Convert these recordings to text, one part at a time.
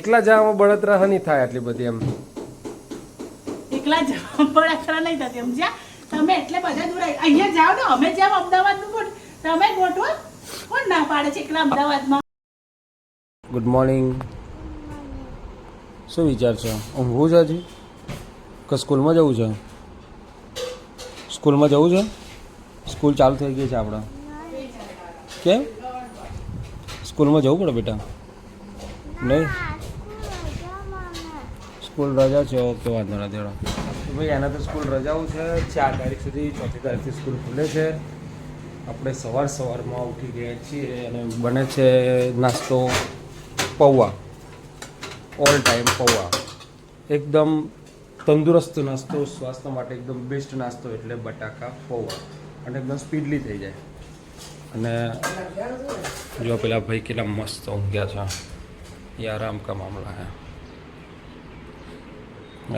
એકલા જવામાં બળતરા નહીં થાય આટલી બધી એમ. એકલા જવામાં બળતરા નહીં થતી સમજ્યા તમે એટલે બધા દૂર અહીંયા જાઓ ને અમે જેમ અમદાવાદનું કોણ તમે ગોઠવો કોણ ના પાડે છે એકલા અમદાવાદમાં. Good morning. શું વિચાર છે? ઊંઘવું છે હજી કે સ્કૂલમાં જવું છે? સ્કૂલમાં જવું છે? સ્કૂલ ચાલુ થઈ ગઈ છે આપણે. કેમ સ્કૂલમાં જવું પડે બેટા? નહીં સ્કૂલ રજા છે. ઓકે વાંધો નથી. ભાઈ એના તો સ્કૂલ રજાઓ છે 4 તારીખ સુધી. 4મી તારીખથી સ્કૂલ ખુલે છે. આપણે સવારમાં ઉઠી ગયા છીએ અને બને છે નાસ્તો પૌવા. ઓલ ટાઈમ પૌવા એકદમ તંદુરસ્ત નાસ્તો, સ્વાસ્થ્ય માટે એકદમ બેસ્ટ નાસ્તો એટલે બટાકા પૌવા અને એકદમ સ્પીડલી થઈ જાય. અને જો પેલા ભાઈ કેટલા મસ્ત ઊંઘ્યા છે. ये आराम का मामला है.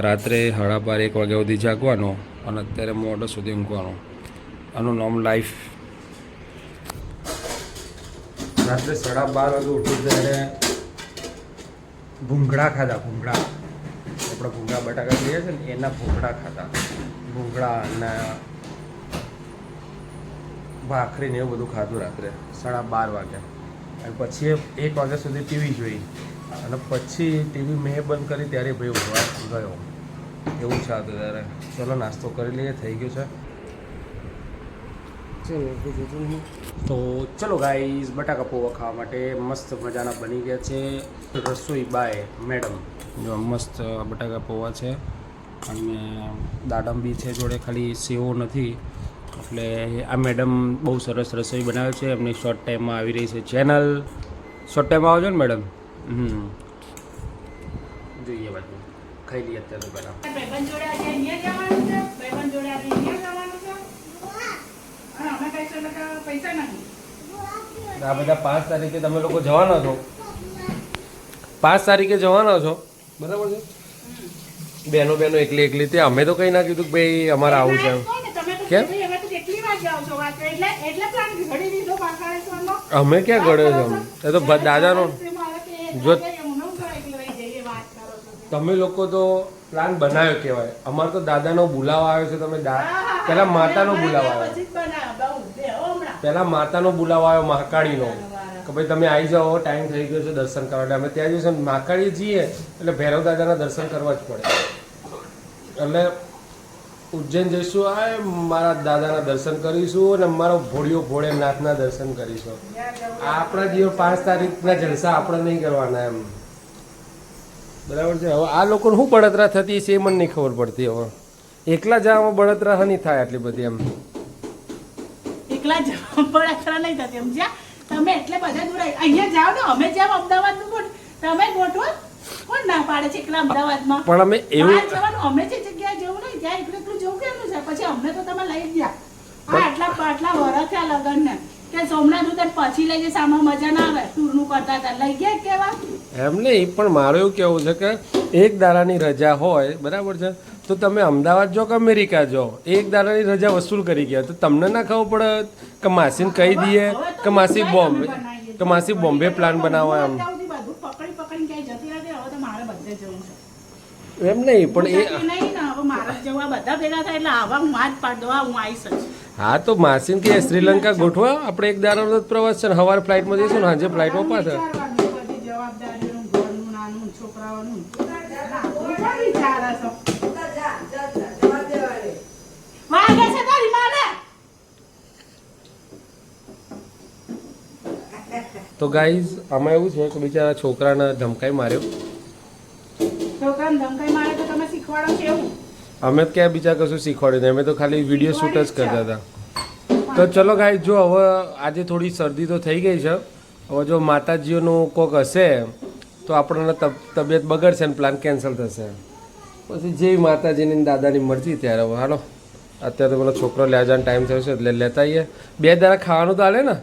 રાત્રે 12:30 1 વાગ્યા સુધી જાગવાનો અને અત્યારે મોડો સુધી ઊંઘવાનો. આનું નામ લાઈફ. રાત્રે 12:30 વાગે ઉઠી ત્યારે ભૂંગળા ખાધા. ભૂંગળા આપણે ભૂંગળા બટાકા ખાઈએ છે ને એના ભૂંગળા ખાધા. ભૂંગળા અને ભાખરી ને એવું બધું ખાધું રાત્રે 12:30 વાગે. અને પછી 1 વાગ્યા સુધી ટીવી જોઈ અને પછી ટીવી મેં બંધ કરી ત્યારે ભાઈ ઊંઘવા ગયો. એવું છે ત્યારે. ચલો નાસ્તો કરી લઈએ, થઈ ગયો છે. તો ચલો ગાઈઝ બટાકા પૌવા ખાવા માટે મસ્ત મજાના બની ગયા છે. રસોઈ બાય મેડમ. જો મસ્ત બટાકા પૌવા છે અને દાડમ બી છે જોડે, ખાલી સેવો નથી. એટલે આ મેડમ બહુ સરસ રસોઈ બનાવે છે. એમની શોર્ટ ટાઈમમાં આવી રહી છે ચેનલ. શોર્ટ ટાઈમમાં આવજો ને મેડમ. જોઈએ બાજુ ખાઈ લઈએ અત્યારે પહેલાં. ભાઈબંધ જોડે આજે અહીંયા જવાનું છે, ભાઈબંધ જોડે આજે અહીંયા જવાનું છે. અને અમે પૈસા નથી. આ બધા 5 તારીખે તમે લોકો જવાના છો. 5 તારીખે જવાના છો બરાબર છે? બહેનો એકલી તે અમે તો કંઈ ના કીધું કે ભાઈ અમારે આવું છે. કેમ અમે ક્યાં ગળ્યો છે? એ તો દાદાનો જો તમે લોકો તો પ્લાન બનાવ્યો કહેવાય. અમારે તો દાદાનો બોલાવા આવ્યો છે. તમે પહેલા માતાનો બોલાવા આવ્યો. પહેલા માતાનો બોલાવા આવ્યો મહાકાળીનો કે ભાઈ તમે આવી જાઓ, ટાઈમ થઈ ગયો છે દર્શન કરવા. એટલે અમે ત્યાં જઈશું મહાકાળી જઈએ એટલે ભૈરવ દાદાના દર્શન કરવા જ પડે. એટલે ઉજ્જૈન જઈશું, આ મારા દાદાના દર્શન કરીશું અને મારો ભોળેનાથના દર્શન કરીશું. આપણા જીવન 5 તારીખના જલસા આપણે નહીં કરવાના એમ. બરાબર છે. હવે આ લોકોને શું બળતરા થતી છે એ મને નહીં ખબર પડતી. હવે એકલા જવામાં બળતરા નહીં થાય આટલી બધી એમ. એકલા જવામાં બળતરા નહીં થતી સમજ્યા તમે એટલે બધા દૂર અહીંયા જાઓ ને અમે જેમ અમદાવાદનું કોણ તમે ગોઠવો કોણ ના પાડે છે એકલા અમદાવાદમાં. પણ અમે એવું જવાનું અમે જે જગ્યાએ જવું નહીં ત્યાં એકલું જવું કેમનું છે? પછી અમને તો તમે લઈ ગયા. હા આટલા વરસ થયા લગ્ન ને કે સોમનાથ ઉતર પછી લઈ જશે. આમાં મજા ના આવે. ટૂરનું કરતા હતા લઈ ગયા કેવા એમ નહીં. પણ મારું એવું કહેવું છે કે એક દાડાની રજા હોય બરાબર છે તો તમે અમદાવાદ જાઓ કે અમેરિકા જાઓ, એક દાડાની રજા વસૂલ કરી ગયા તો તમને ના ખબર પડે કે માસીને કહી દઈએ કે માસી બોમ્બે પ્લાન બનાવો એમ. એમ નહીં પણ એ હા તો માસીને કે શ્રીલંકા ગોઠવા આપણે એક દાડાનો પ્રવાસ છે ને સવારે ફ્લાઇટમાં જઈશું ને સાંજે ફ્લાઇટમાં પાછા. તો ગાઈઝ આમાં એવું છે કે બિચારા છોકરાને ધમકાઈ માર્યો. અમે તો ક્યાં બીજા કશું શીખવાડ્યું નહીં. અમે તો ખાલી વિડીયો શૂટ જ કરતા હતા. તો ચલો ગાઈઝ જો હવે આજે થોડી શરદી તો થઈ ગઈ છે. હવે જો માતાજીઓનું કોક હશે તો આપણને તબિયત બગડશે ને પ્લાન કેન્સલ થશે. પછી જેવી માતાજીની દાદાની મરજી ત્યારે હવે હાલો. અત્યારે તો પેલો છોકરો લેવા જવાનો ટાઈમ થયો છે એટલે લેતા આવીએ. 2 દાડા ખાવાનું તો હાલે ને.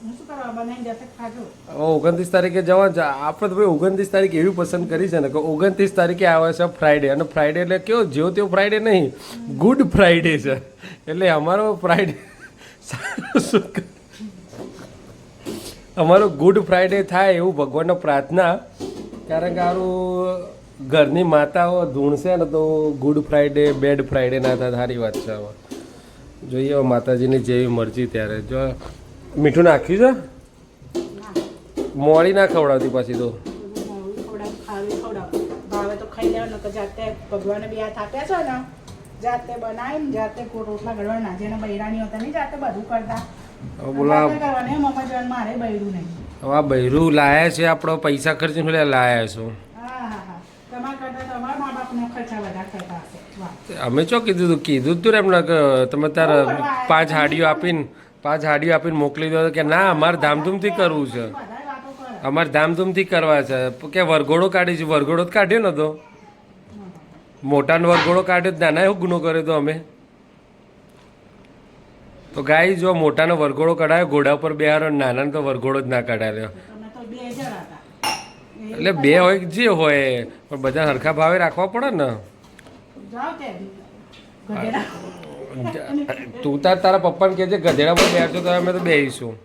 29 તારીખે જવાનું છે. આપણે તો ભાઈ 29 તારીખ એવી પસંદ કરી છે ને કે 29 તારીખે આવે છે ફ્રાઈડે. અને ફ્રાઈડે એટલે કેવો જેવો તેવો ફ્રાઈડે નહીં, ગુડ ફ્રાઈડે છે. એટલે અમારો ફ્રાઈડે અમારો ગુડ ફ્રાઈડે થાય એવું ભગવાનનો પ્રાર્થના કારણ કે આરું ઘરની માતાઓ ધૂણશે ને તો ગુડ ફ્રાઈડે બેડ ફ્રાઈડે ના થાય સારી વાત છે હવે જોઈએ હવે માતાજીની જેવી મરજી ત્યારે જો મીઠું નાખ્યું છે મોડી ના ખવડાવતી પછી તો ભાવે તો ખાઈ લેવાનું તો જાતે ભગવાને બી હાથ આપ્યા છે ને જાતે બનાવીને જાતે રોટલા ઘડવાના જેને બૈરાની હોતા નહીં જાતે બધું કરતા બોલા કરવાની મમ્મા જવાનું મારે બૈરું નહીં હવે આ બૈરું લાયા છે આપણો પૈસા ખર્ચીને લાયા છો હા તમારા કરતા તમારા મા બાપનો ખર્ચા વધારે કરતા હશે વાહ અમે ચો કીધું તું ને એમને કે તમે તાર 5 હાડીઓ આપીને મોકલી દો કે ના અમારે ધામધૂમથી કરવું છે બધાય વાતો કરે અમારે ધામધૂમથી કરવા છે કે વરઘોડો કાઢી છે વરઘોડો જ કાઢ્યો ને તો મોટાનો વરઘોડો કાઢ્યો નાના એવો ગુનો કર્યો તો અમે તો ગાય જો મોટાનો વરઘોડો કઢાયો ઘોડા ઉપર બેહારો નાનાનો તો વરઘોડો જ ના કઢાયો તમે તો 2 જણા હતા એટલે બે હોય કે જે હોય પણ બધા સરખા ભાવે રાખવા પડે ને જાઓ તે ગધેડા તું તારા પપ્પાને કહેજે ગધેડા પર બેસજો તો અમે તો બેસીશું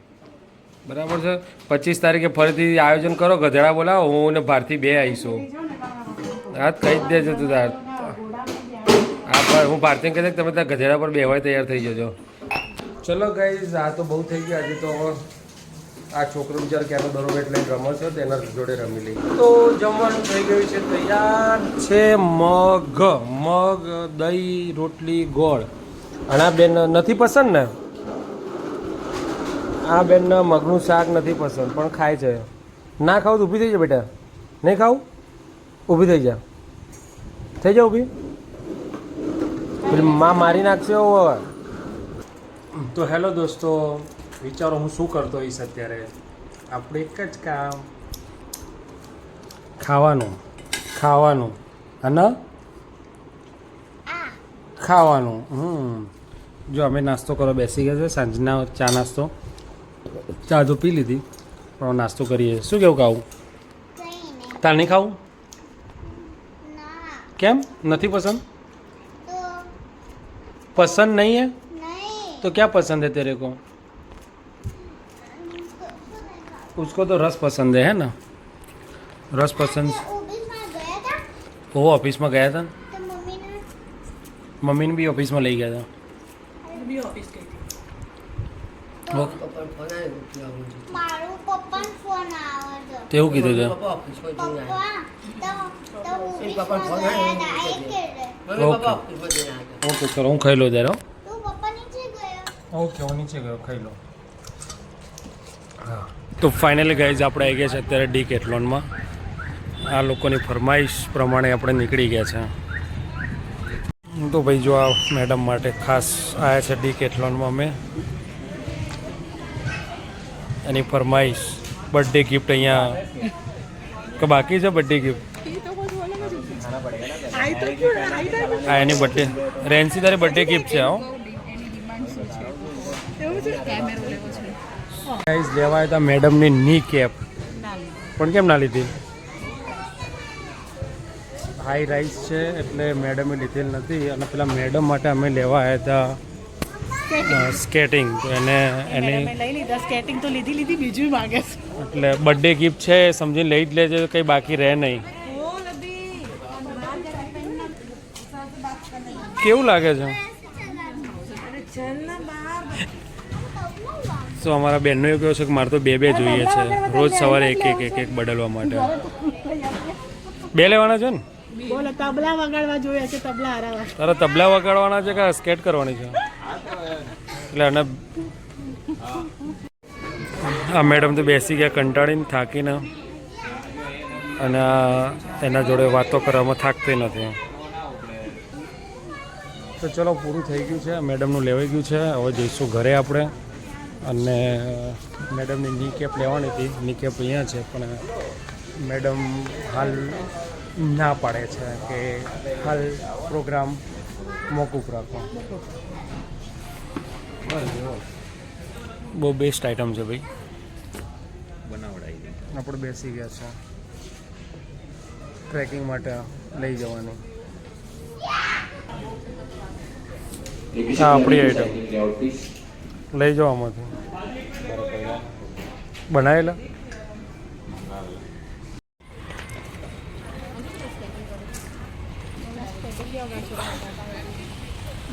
બરાબર છે 25 તારીખે ફરીથી આયોજન કરો ગધેડા બોલાવો હું ને ભારતી બે આવીશું હા કહી જ દેજો તું તાર હા પણ હું ભારતીને કહી દે તમે ત્યાં ગધેડા પર બેહવાય તૈયાર થઈ જજો ચલો ગાઈઝ આ તો બહુ થઈ ગયું આજે તો આ છોકરો બિચાર ક્યાંનો દરો બેટ લઈને રમો છો તેના જોડે રમી લઈ તો જમવાનું થઈ ગયું છે તૈયાર છે મગ દહીં રોટલી ગોળ અને આ બેન નથી પસંદ ને આ બેનને મગનું શાક નથી પસંદ પણ ખાય છે ના ખાવ તો ઊભી થઈ જા બેટા નહીં ખાવું ઊભી થઈ જા ઊભી પેલી માં મારી નાખશે હવે તો હેલો દોસ્તો વિચારો હું શું કરતો હોઈશ અત્યારે આપણે એક જ કામ ખાવાનું અને ખાવાનું જો અમે નાસ્તો કરવા બેસી ગયા છે સાંજના ચા નાસ્તો ચા તો પી લીધી પણ નાસ્તો કરીએ શું કેવું ખાવું તાર નહીં ખાવું કેમ નથી પસંદ पसंद नहीं है तो क्या पसंद है तेरे को उसको तो रस पसंद है ना रस पसंद वो ऑफिस में गया था मम्मी ने भी ऑफिस में ले गया था બી ઓફિસ ગઈ હતી મારું પપ્પાનો ફોન આવે છે તેવું કીધું છે પપ્પા તો ઓકે ચલો હું ખાઈ લો ત્યારે તું પપ્પા નીચે ગયો ઓકે હું નીચે ગયો ખાઈ લો હા તો ફાઇનલી ગાઈઝ આપણે આવી ગયા છે અત્યારે ડી કેટલોનમાં આ લોકોની ફરમાઈશ પ્રમાણે આપણે નીકળી ગયા છે તો ભાઈ જો આ મેડમ માટે ખાસ આવ્યા છે ડી કેટલોનમાં અમે એની ફરમાઈશ બર્થડે ગિફ્ટ અહીંયા કે બાકી છે બર્થડે ગિફ્ટ હા એની બર્થડે રેન્સી તારી બર્થડે ગિફ્ટ છે હો ગાઈઝ લેવા હતા મેડમની ની કેપ પણ કેમ ના લીધી હાઈ રાઈસ છે એટલે મેડમે લીધેલ નથી અને પેલા મેડમ માટે અમે લેવા આવ્યા હતા સ્કેટિંગ તો એને મેં લઈ લીધા સ્કેટિંગ તો લીધી બીજું માંગે છે એટલે બર્થડે ગિફ્ટ છે સમજીને લઈ જ લેજો કંઈ બાકી રહે નહીં કેવું લાગે છે તો અમારા બેનનો એવું કહ્યું છે કે મારે તો બે જોઈએ છે રોજ સવારે એક બદલવા માટે બે લેવાના છે ને બોલો તબલા વગાડવા જોઈએ છે તબલા હરાવા તારે તબલા વગાડવાના છે કે સ્કેટ કરવાની છે એટલે અને આ મેડમ તો બેસી ગયા કંટાળીને થાકીને અને એના જોડે વાતો કરવામાં થાકતી નથી તો ચલો પૂરું થઈ ગયું છે મેડમનું લેવાઈ ગયું છે હવે જઈશું ઘરે આપણે અને મેડમની ની કેપ લેવાની હતી ની કેપ અહીંયા છે પણ મેડમ હાલ ના પાડે છે કે હાલ પ્રોગ્રામ મોકૂફ રાખો બહુ બેસ્ટ આઈટમ છે ભાઈ આપણે બેસી ગયા છે ટ્રેકિંગ માટે લઈ જવાની હા આપણી આઈટમ લઈ જાઓ આમાંથી બનાવેલા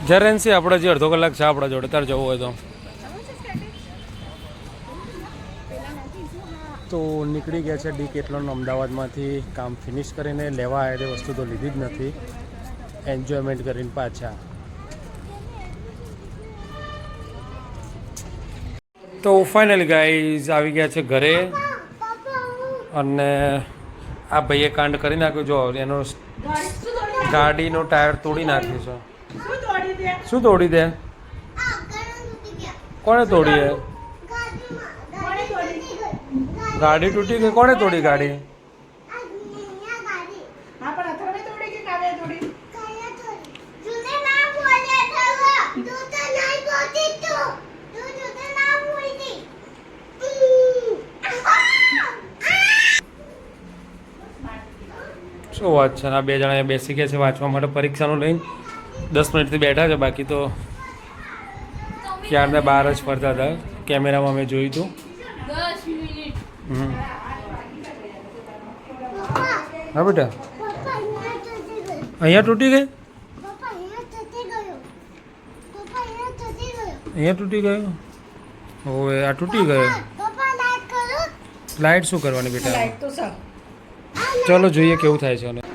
જરેન્સી આપણે જે અડધો કલાક છે આપણા જોડે તારે જવું હોય તો નીકળી ગયા છે ડીકેથલોન અમદાવાદમાંથી કામ ફિનિશ કરીને લેવા આવ્યા તે વસ્તુ તો લીધી જ નથી એન્જોયમેન્ટ કરીને પાછા તો ફાઇનલી ગાઈઝ આવી ગયા છે ઘરે અને આ ભાઈએ કાંડ કરી નાખ્યું જો એનો ગાડીનો ટાયર તોડી નાખ્યું છે શું દોડી દે શું તોડી દે કોણે તોડી હે ગાડી તૂટી ગઈ કોણે તોડી ગાડી હા પણ અથર્વે તોડી કે કાવ્ય તોડી શું વાત છે આ બે જણા બેસી ગયા છે વાંચવા માટે પરીક્ષાનું લઈને 10 મિનિટથી બેઠા છે બાકી તો ક્યારના બહાર જ ફરતા હતા કેમેરામાં મેં જોયું હતું હા બેટા અહીંયા તૂટી ગઈ અહીંયા તૂટી ગયો હવે આ તૂટી ગયો લાઇટ શું કરવાની બેટા લાઈટ તો સર ચલો જોઈએ કેવું થાય છે અને